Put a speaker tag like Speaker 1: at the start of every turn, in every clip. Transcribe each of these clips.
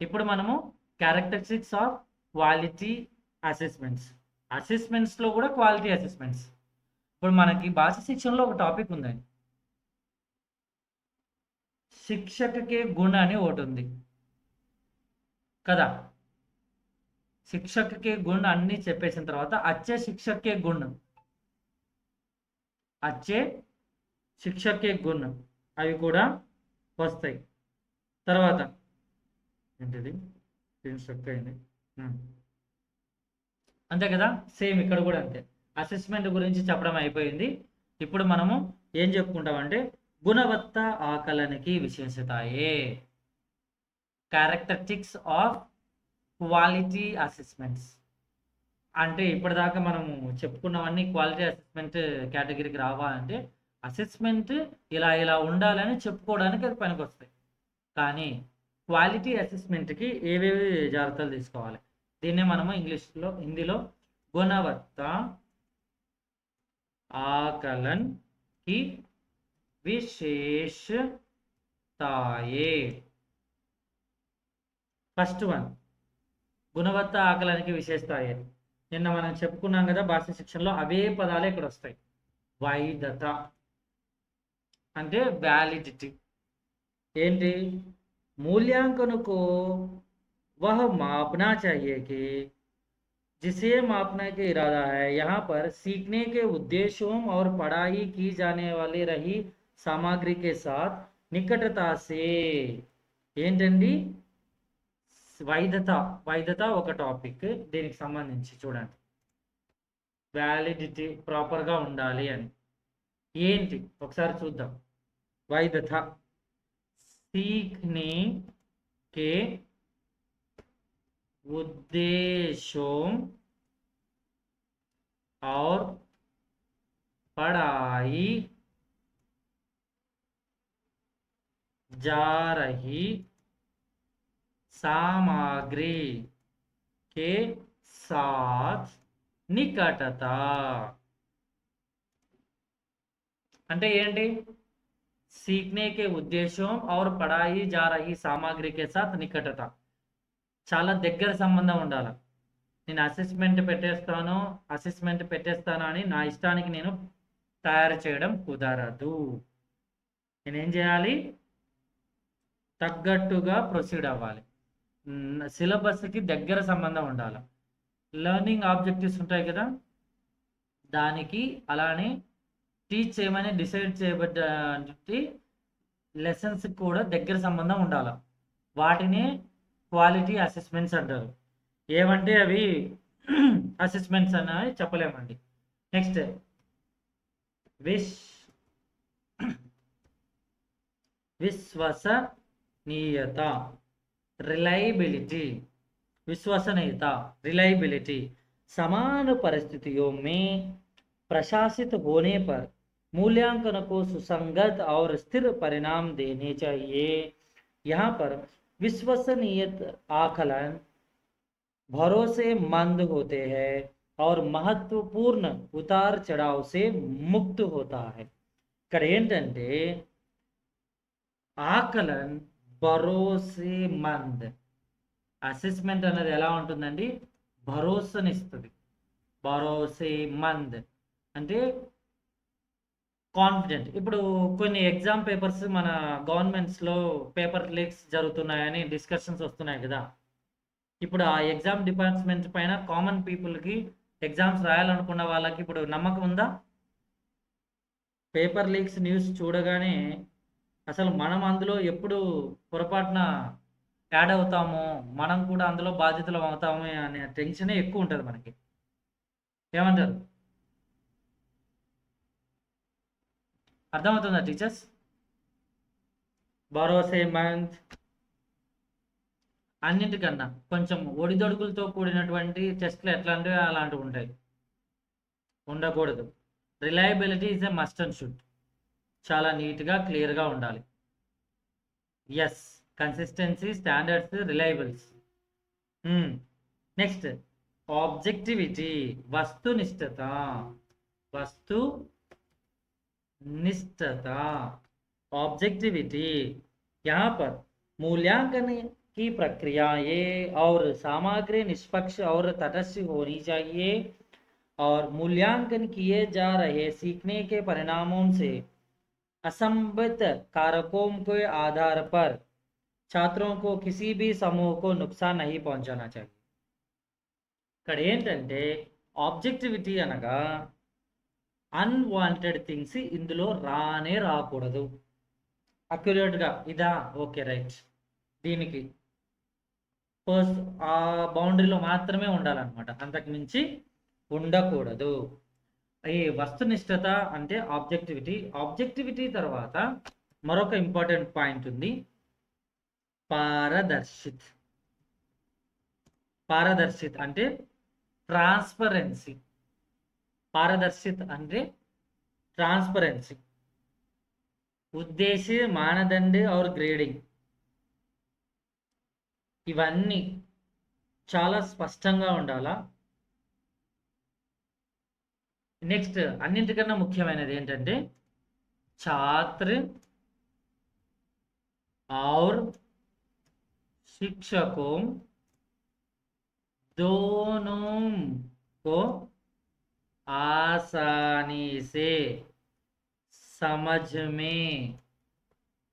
Speaker 1: ఇప్పుడు మనము characteristics of quality అసెస్మెంట్స్లో కూడా క్వాలిటీ అసెస్మెంట్స్. ఇప్పుడు మనకి భాష శిక్షణలో ఒక టాపిక్ ఉందండి, శిక్షకకే గుణ అని ఒకటి ఉంది కదా. శిక్షకకే గుణ అన్ని చెప్పేసిన తర్వాత అచ్చే శిక్షకే గుణ, అచ్చే శిక్షకే గుణ అవి కూడా వస్తాయి. తర్వాత ఏంటిది స్ట్రక్ అయింది. అంతే కదా, సేమ్ ఇక్కడ కూడా అంతే. అసెస్మెంట్ గురించి చెప్పడం అయిపోయింది. ఇప్పుడు మనము ఏం చెప్పుకుంటామంటే గుణవత్త ఆకలనకి విశేషతాయే, క్యారెక్టరిస్టిక్స్ ఆఫ్ క్వాలిటీ అసెస్మెంట్స్. అంటే ఇప్పటిదాకా మనము చెప్పుకున్నవన్నీ క్వాలిటీ అసెస్మెంట్ కేటగిరీకి రావాలంటే అసెస్మెంట్ ఇలా ఇలా ఉండాలని చెప్పుకోవడానికి అది పనికొస్తాయి. కానీ క్వాలిటీ అసెస్మెంట్కి ఏవేవి జాగ్రత్తలు తీసుకోవాలి, దీన్నే మనము హిందీలో గుణవత్త आकलन की విశేషతాయే. First one గుణవత్త ఆకలనికి విశేషతాయే. నిన్న మనం చెప్పుకున్నాం కదా భాష శిక్షణలో, అవే పదాలు ఇక్కడ వస్తాయి. వైధత అంటే వ్యాలిడిటీ. ఏంటి, मूल्यांकन को वह मापना चाहिए कि जिसे मापने के इरादा है। यहाँ पर सीखने के उद्देश्यों और पढ़ाई की जाने वाली रही सामग्री के साथ निकटता से ఏంటండి వైధత ఒక టాపిక్, దీనికి సంబంధించి చూడండి వ్యాలిడిటీ ప్రాపర్గా ఉండాలి అని. ఏంటి ఒకసారి చూద్దాం. వైధత सीखने के उद्देश्यों और पढ़ाई जा रही सामग्री के साथ निकटता అంటే ఏంటి, सीखने के उद्देश्यों और पढ़ाई जा रही सामग्री के साथ निकटता, చాలా దగ్గర సంబంధం ఉండాలి. నేను అసెస్మెంట్ పెట్టేస్తాను అని నా ఇష్టానికి నేను తయారు చేయడం కుదరదు. నేనేం చేయాలి, తగ్గట్టుగా ప్రొసీడ్ అవ్వాలి. సిలబస్కి దగ్గర సంబంధం ఉండాలి. లెర్నింగ్ ఆబ్జెక్టివ్స్ ఉంటాయి కదా, దానికి అలానే టీచ్ చేయమని డిసైడ్ చేయబడ్డ లెసన్స్ కూడా దగ్గర సంబంధం ఉండాలి. వాటిని క్వాలిటీ అసెస్మెంట్స్ అంటారు. ఏమంటే అవి అసెస్మెంట్స్ అని చెప్పలేమండి. నెక్స్ట్ విశ్వసనీయత, रिलायबिलिटी समान परिस्थितियों में प्रशासित होने पर मूल्यांकन को सुसंगत और स्थिर परिणाम देने चाहिए. यहाँ पर विश्वसनीय आकलन भरोसेमंद होते हैं और महत्वपूर्ण उतार चढ़ाव से मुक्त होता है. ఇక్కడ ఏంటంటే ఆకలన్ భరోసేమంద్, అసెస్మెంట్ అనేది ఎలా ఉంటుందండి, భరోసానిస్తుంది. భరోసేమంద్ అంటే కాన్ఫిడెంట్. ఇప్పుడు కొన్ని ఎగ్జామ్ పేపర్స్ మన గవర్నమెంట్స్లో పేపర్ లీక్స్ జరుగుతున్నాయని డిస్కషన్స్ వస్తున్నాయి కదా. ఇప్పుడు ఆ ఎగ్జామ్ డిపార్ట్మెంట్ పైన కామన్ పీపుల్కి ఎగ్జామ్స్ రాయాలనుకున్న వాళ్ళకి ఇప్పుడు నమ్మకం ఉందా? పేపర్ లీక్స్ న్యూస్ చూడగానే అసలు మనం అందులో ఎప్పుడు పొరపాటున యాడ్ అవుతామో, మనం కూడా అందులో బాధితులం అవుతామో అనే టెన్షనే ఎక్కువ ఉంటుంది మనకి. ఏమంటారు, అర్థమవుతుందా టీచర్స్? భరోసేమంద్ అన్నింటికన్నా కొంచెం ఒడిదొడుకులతో కూడినటువంటి టెస్ట్లు ఎట్లాంటివి అలాంటివి ఉంటాయి, ఉండకూడదు. Reliability is a must and should, చాలా నీట్గా క్లియర్గా ఉండాలి. Yes, consistency, standards, reliables. Next objectivity, वस्तुनिष्ठता, ऑब्जेक्टिविटी. यहाँ पर मूल्यांकन की प्रक्रियाएं और सामग्री निष्पक्ष और तटस्थ होनी चाहिए और मूल्यांकन किए जा रहे सीखने के परिणामों से असंबद्ध कारकों के आधार पर छात्रों को किसी भी समूह को नुकसान नहीं पहुंचाना चाहिए. ఇక్కడ ఏంటంటే ఆబ్జెక్టివిటీ అనగా అన్వాంటెడ్ థింగ్స్ ఇందులో రానే రాకూడదు. అక్యురేట్గా ఇదా, ఓకే రైట్, దీనికి ఆ బౌండరీలో మాత్రమే ఉండాలన్నమాట, అంతకు మించి ఉండకూడదు. ఈ వస్తునిష్టత అంటే ఆబ్జెక్టివిటీ. ఆబ్జెక్టివిటీ తర్వాత మరొక ఇంపార్టెంట్ పాయింట్ ఉంది, పారదర్శిత్. పారదర్శిత్ అంటే ట్రాన్స్పరెన్సీ. పారదర్శిత్ అంటే ట్రాన్స్పరెన్సీ. ఉద్దేశ్య, మానదండ और గ్రేడింగ్ ఇవన్నీ చాలా స్పష్టంగా ఉండాలా. నెక్స్ట్ అన్నింటికన్నా ముఖ్యమైనది ఏంటంటే छात्र और शिक्षकों दोनों को आसानी से समझ में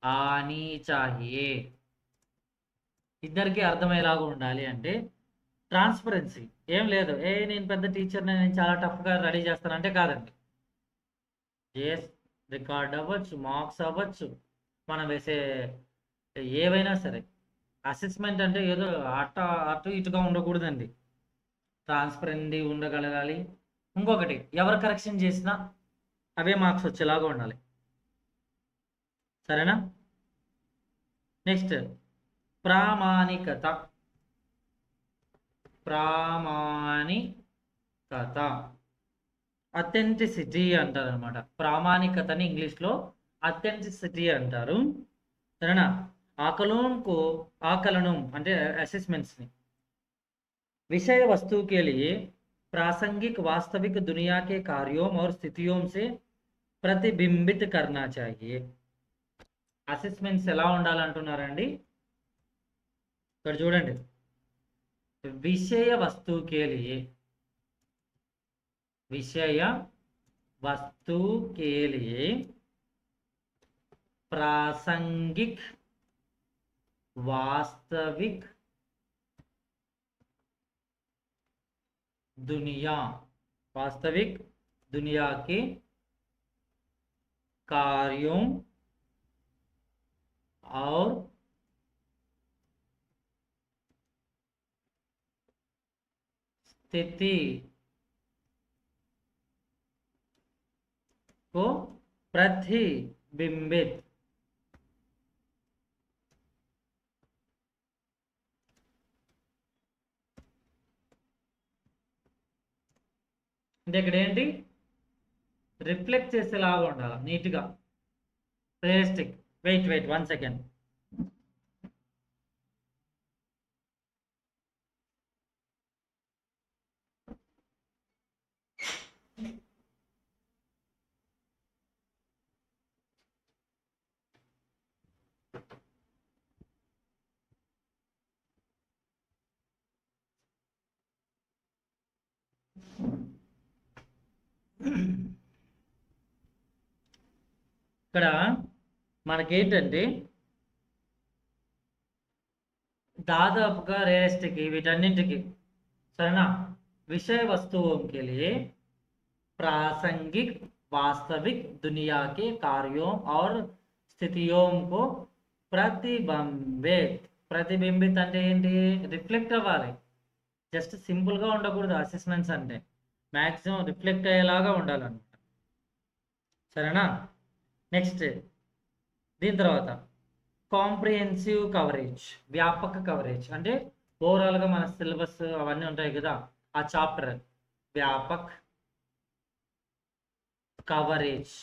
Speaker 1: आनी चाहिए. ఇద్దరికి అర్థమయ్యేలాగా ఉండాలి. అంటే ట్రాన్స్పరెన్సీ ఏం లేదు, నేను పెద్ద టీచర్ని, నేను చాలా టఫ్గా రెడీ చేస్తానంటే కాదండి. ఎస్, రికార్డ్ అవ్వచ్చు, మార్క్స్ అవ్వచ్చు, మనం వేసే ఏవైనా సరే. అసెస్మెంట్ అంటే ఏదో అటు ఇటుగా ఉండకూడదండి, ట్రాన్స్పరెంట్గా ఉండగలగాలి. ఇంకొకటి, ఎవరు కరెక్షన్ చేసినా అవే మార్క్స్ వచ్చేలాగా ఉండాలి. సరేనా? నెక్స్ట్ ప్రామాణికత. ప్రామాణికత అథెంటిసిటీ అంటారు అనమాట. ప్రామాణికతని ఇంగ్లీష్లో అథెంటిసిటీ అంటారు. సరేనా? ఆకలనం అంటే అసెస్మెంట్స్ని विषय वस्तु के लिए प्रासंगिक वास्तविक दुनिया के कार्यों और स्थितियों से प्रतिबिंबित करना चाहिए. అసెస్మెంట్స్ ఎలా ఉండాలంటున్నారండి? ఇక్కడ చూడండి, విషయ వస్తు के लिए, विषय वस्तु के लिए प्रासंगिक वास्तविक दुनिया, वास्तविक दुनिया के कार्यों और स्थिति को प्रतिबिंबित అంటే ఇక్కడ ఏంటి, రిఫ్లెక్ట్ చేసేలాగా ఉండాలి, నీట్గా, రియలిస్టిక్. Wait 1 second. ఇక్కడ మనకేంటంటే దాదాపుగా రియలిస్టిక్ వీటన్నింటికి. సరేనా? విషయ वस्तुओं के लिए प्रासंगिक वास्तविक दुनिया के कार्यों और स्थितियों को ప్రతిబింబిత్ అంటే ఏంటి, రిఫ్లెక్ట్ అవ్వాలి. జస్ట్ సింపుల్గా ఉండకూడదు. అసెస్మెంట్స్ అంటే మ్యాక్సిమం రిఫ్లెక్ట్ అయ్యేలాగా ఉండాలన్నమాట. సరేనా? నెక్స్ట్ దీని తర్వాత కాంప్రిహెన్సివ్ కవరేజ్, వ్యాపక కవరేజ్ అంటే ఓవరాల్గా మన సిలబస్ అవన్నీ ఉంటాయి కదా, ఆ చాప్టర్ వ్యాపక్ కవరేజ్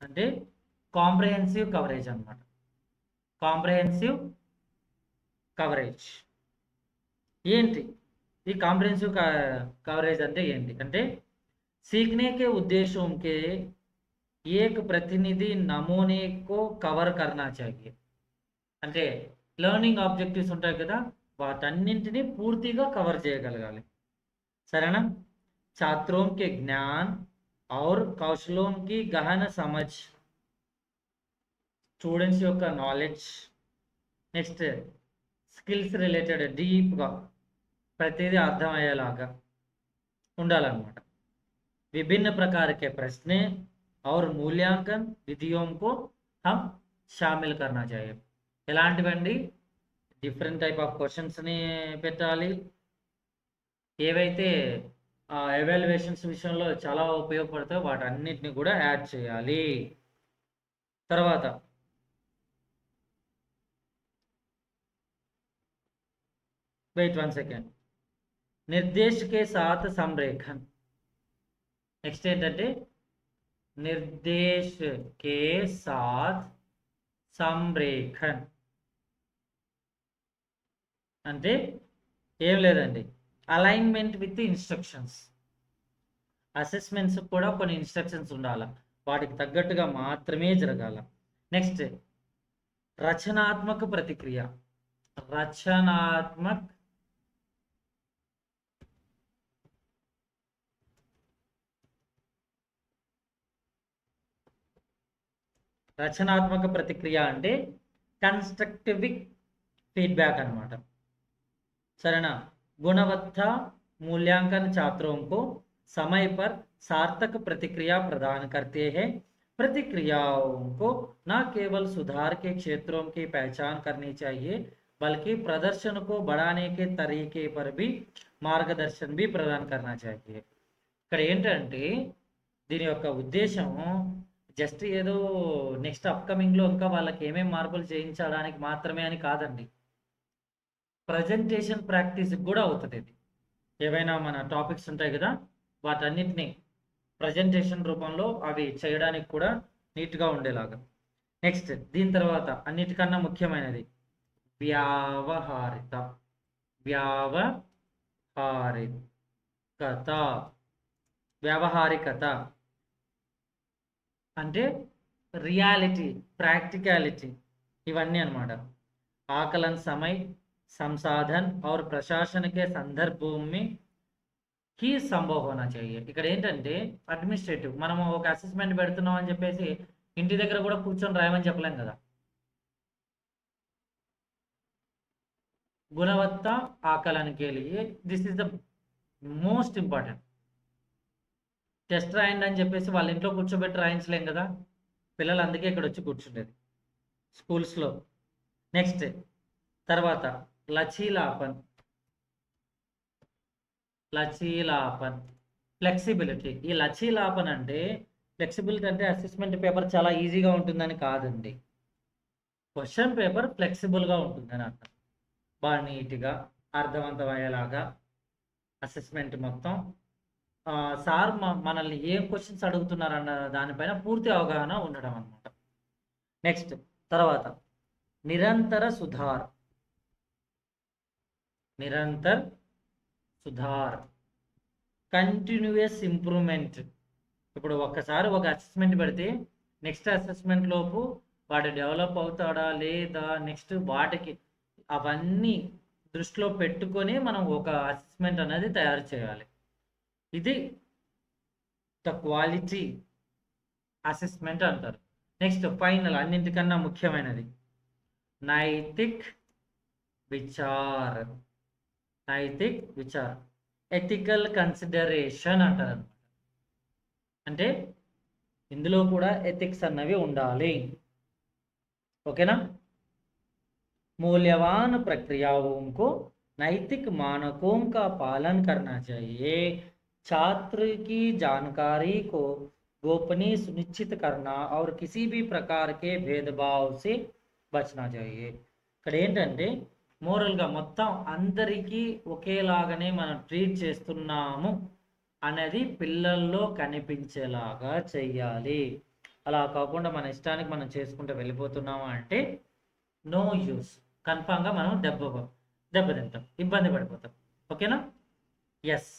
Speaker 1: అంటే కాంప్రిహెన్సివ్ కవరేజ్ అన్నమాట. కాంప్రిహెన్సివ్ కవరేజ్ ఏంటి, ఈ కాంప్రిహెన్సివ్ కవరేజ్ అంటే ఏంటి అంటే सीखने के उद्देश्यों के एक प्रतिनिधि नमूने को कवर करना चाहिए. అంటే లెర్నింగ్ ఆబ్జెక్టివ్స్ ఉంటాయి కదా, వాటన్నింటినీ పూర్తిగా కవర్ చేయగలగాలి. సరేనా? छात्रों के ज्ञान और कौशलों की गहन समझ, స్టూడెంట్స్ యొక్క నాలెడ్జ్, నెక్స్ట్ స్కిల్స్ రిలేటెడ్ డీప్గా ప్రతిదీ అర్థమయ్యేలాగా ఉండాలన్నమాట. विभिन्न प्रकार के प्रश्न और मूल्यांकन विधियों को हम शामिल करना चाहिए. ఎలాంటివండి? డిఫరెంట్ టైప్ ఆఫ్ క్వశ్చన్స్ని పెట్టాలి. ఏవైతే ఎవాల్యుయేషన్స్ విషయంలో చాలా ఉపయోగపడతాయో వాటన్నిటిని కూడా యాడ్ చేయాలి. తర్వాత వెయిట్ 1 సెకండ్. నిర్దేశ్ కే సాత్ సంరేఖన్. నెక్స్ట్ ఏంటంటే నిర్దేశ్ కే సాత్ సంరేఖన్ అంటే ఏం లేదండి, అలైన్మెంట్ విత్ ఇన్స్ట్రక్షన్స్. అసెస్మెంట్స్ కూడా కొన్ని ఇన్స్ట్రక్షన్స్ ఉండాలి, వాటికి తగ్గట్టుగా మాత్రమే జరగాల. నెక్స్ట్ రచనాత్మక ప్రతిక్రియ. రచనాత్మక ప్రతిక్రియ అంటే కన్స్ట్రక్టివ్ ఫీడ్బ్యాక్ అనమాట. సరేనా? गुणवत्ता मूल्यांकन छात्रों को समय पर सार्थक प्रतिक्रिया प्रदान करते हैं. प्रतिक्रियाओं को न केवल सुधार के क्षेत्रों की पहचान करनी चाहिए बल्कि प्रदर्शन को बढ़ाने के तरीके पर भी మార్గదర్శన్ भी प्रदान करना चाहिए. ఇక్కడ ఏంటంటే దీని యొక్క ఉద్దేశం జస్ట్ ఏదో నెక్స్ట్ అప్కమింగ్లో ఇంకా వాళ్ళకి ఏమేమి మార్పులు చేయించడానికి మాత్రమే అని కాదండి. ప్రజెంటేషన్ ప్రాక్టీస్ కూడా అవుతుంది. ఇది ఏవైనా మన టాపిక్స్ ఉంటాయి కదా, వాటన్నిటిని ప్రజెంటేషన్ రూపంలో అవి చేయడానికి కూడా నీట్గా ఉండేలాగా. నెక్స్ట్ దీని తర్వాత అన్నిటికన్నా ముఖ్యమైనది వ్యావహారికత. వ్యావహారికత అంటే రియాలిటీ, ప్రాక్టికాలిటీ ఇవన్నీ అన్నమాట. आकलन समय, संसाधन और प्रशासन के संदर्भों में ही సంభవ్ హోనా चाहिए. ఇక్కడ ఏంటంటే అడ్మినిస్ట్రేటివ్, మనం ఒక అసెస్మెంట్ పెడుతున్నాం అని చెప్పేసి ఇంటి దగ్గర కూడా కూర్చొని రాయమని చెప్పలేం కదా. గుణవత్త ఆకలన के लिए this is the most important. Test రాయండి అని చెప్పేసి వాళ్ళ ఇంట్లో కూర్చోబెట్టి రాయించలేం కదా, పిల్లలు అందుకే ఇక్కడ వచ్చి కూర్చుండేది స్కూల్స్లో. నెక్స్ట్ తర్వాత లచీలాపన్. ఫ్లెక్సిబిలిటీ. ఈ లచీలాపన్ అంటే ఫ్లెక్సిబిలిటీ అంటే అసెస్మెంట్ పేపర్ చాలా ఈజీగా ఉంటుందని కాదండి, క్వశ్చన్ పేపర్ ఫ్లెక్సిబుల్గా ఉంటుందని అర్థం. బాగా నీట్గా అర్థవంతమయ్యేలాగా అసెస్మెంట్ మొత్తం సార్ మనల్ని ఏం క్వశ్చన్స్ అడుగుతున్నారన్న దానిపైన పూర్తి అవగాహన ఉండడం అన్నమాట. నెక్స్ట్ తర్వాత నిరంతర సుధార్. Continuous improvement. ఇప్పుడు ఒక్కసారి ఒక అసెస్మెంట్ పెడితే నెక్స్ట్ అసెస్మెంట్ లోపు వాడు డెవలప్ అవుతాడా లేదా, నెక్స్ట్ వాటికి అవన్నీ దృష్టిలో పెట్టుకొని మనం ఒక అసెస్మెంట్ అనేది తయారు చేయాలి. ఇది ద క్వాలిటీ అసెస్మెంట్ అంటారు. నెక్స్ట్ ఫైనల్ అన్నింటికన్నా ముఖ్యమైనది నైతిక్ విచార్. ఎథికల్ కన్సిడరేషన్ అంటారు అనమాట. అంటే ఇందులో కూడా ఎథిక్స్ అన్నవి ఉండాలి. ఓకేనా? मूल्यवान प्रक्रियाओं को नैतिक मानकों का पालन करना चाहिए. छात्र की जानकारी को गोपनीय सुनिश्चित करना और किसी भी प्रकार के भेदभाव से बचना चाहिए. ఇక్కడ ఏంటంటే మోరల్గా మొత్తం అందరికీ ఒకేలాగానే మనం ట్రీట్ చేస్తున్నాము అనేది పిల్లల్లో కనిపించేలాగా చెయ్యాలి. అలా కాకుండా మన ఇష్టానికి మనం చేసుకుంటూ వెళ్ళిపోతున్నాము అంటే నో యూస్. కన్ఫామ్గా మనం దెబ్బతింటాం, ఇబ్బంది పడిపోతాం. ఓకేనా? ఎస్.